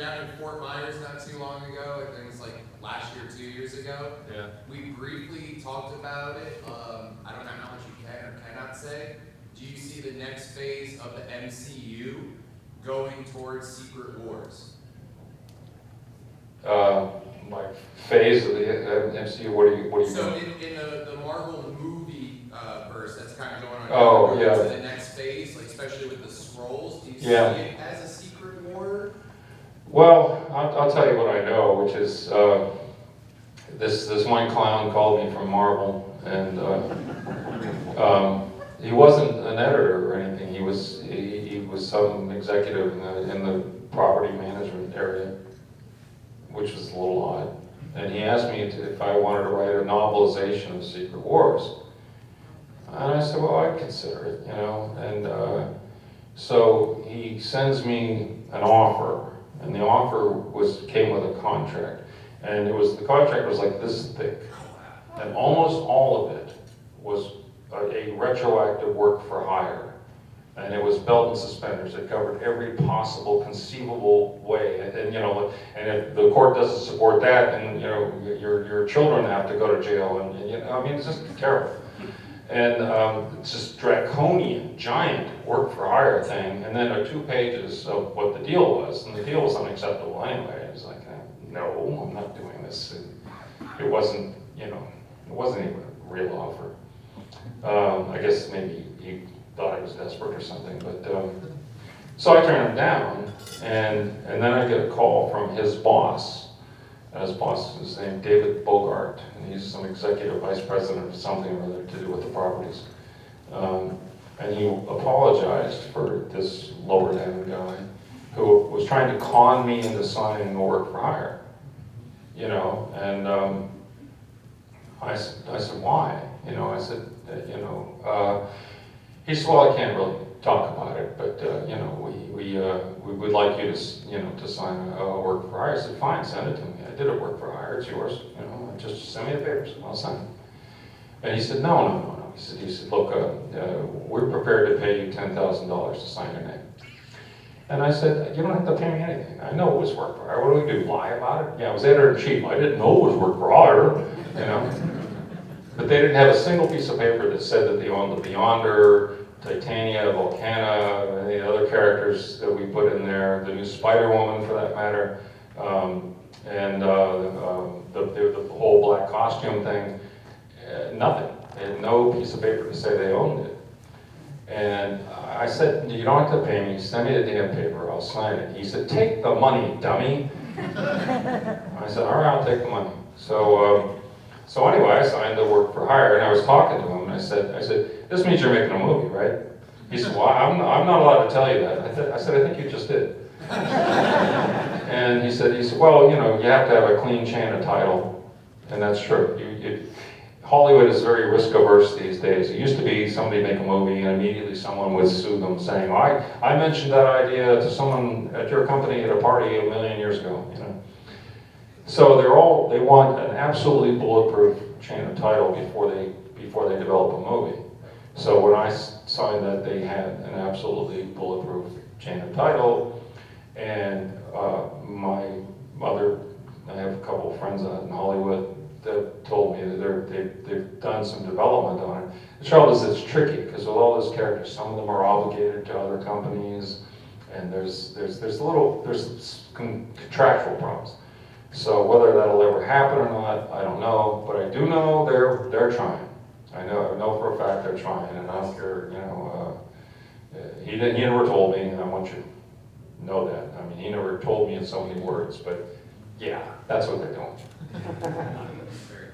down in Fort Myers not too long ago. I think it's like last year, 2 years ago. Yeah. We briefly talked about it. I don't know how much you can or cannot say. Do you see the next phase of the MCU going towards Secret Wars? My phase of the MCU, what do you So mean? in the Marvel movie verse that's kind of going on, Oh, going yeah. to the next phase, like especially with the scrolls, do you see Yeah. it as a Secret War? Well, I'll tell you what I know, which is this one clown called me from Marvel, and he wasn't an editor or anything. He was some executive in the property management area, which was a little odd. And he asked me if I wanted to write a novelization of Secret Wars. And I said, well, I'd consider it, you know. And so he sends me an offer, and the offer came with a contract. And the contract was like this thick. And almost all of it was a retroactive work for hire. And it was belt and suspenders. It covered every possible conceivable way. And you know, and if the court doesn't support that, then you know, your children have to go to jail. And you know, I mean, it's just terrible. And it's just draconian, giant work for hire thing. And then 2 pages of what the deal was. And the deal was unacceptable anyway. It was like, no, I'm not doing this. And it wasn't, you know, it wasn't even a real offer. I guess maybe he thought I was desperate or something, but so I turned him down, and then I get a call from his boss. And his boss is named David Bogart, and he's some executive vice president of something or other to do with the properties. And he apologized for this lower down guy who was trying to con me into signing a work for hire, you know. And I said, why? You know, I said, you know. He said, well, I can't really talk about it, but you know, we would like you to, you know, to sign a work for hire. I said, fine, send it to me. I did a work for hire. It's yours. You know, just send me the papers. I'll sign it. And he said, no. He said, look, we're prepared to pay you $10,000 to sign your name. And I said, you don't have to pay me anything. I know it was work for hire. What do we do? Lie about it? Yeah, I was editor-in-chief. I didn't know it was work for hire. You know. But they didn't have a single piece of paper that said that they owned the Beyonder, Titania, Volcana, any other characters that we put in there, the new Spider-Woman for that matter, and the whole black costume thing. Nothing. They had no piece of paper to say they owned it. And I said, you don't have to pay me, send me the damn paper, I'll sign it. He said, take the money, dummy. I said, all right, I'll take the money. So anyway, I signed the work for hire, and I was talking to him, and I said, this means you're making a movie, right? He said, well, I'm not allowed to tell you that. I said, I think you just did. And he said, well, you know, you have to have a clean chain of title, and that's true. Hollywood is very risk averse these days. It used to be somebody make a movie, and immediately someone would sue them, saying, I mentioned that idea to someone at your company at a party 1 million years ago, you know. So they want an absolutely bulletproof chain of title before they develop a movie. So when I signed that, they had an absolutely bulletproof chain of title, and my mother, I have a couple of friends out in Hollywood that told me that they've done some development on it. The trouble is it's tricky because with all those characters, some of them are obligated to other companies, and there's contractual problems. So whether that'll ever happen or not, I don't know. But I do know they're trying. I know for a fact they're trying, and I don't care. You know, he never told me, and I want you to know that. I mean, he never told me in so many words, but yeah, that's what they're doing. Very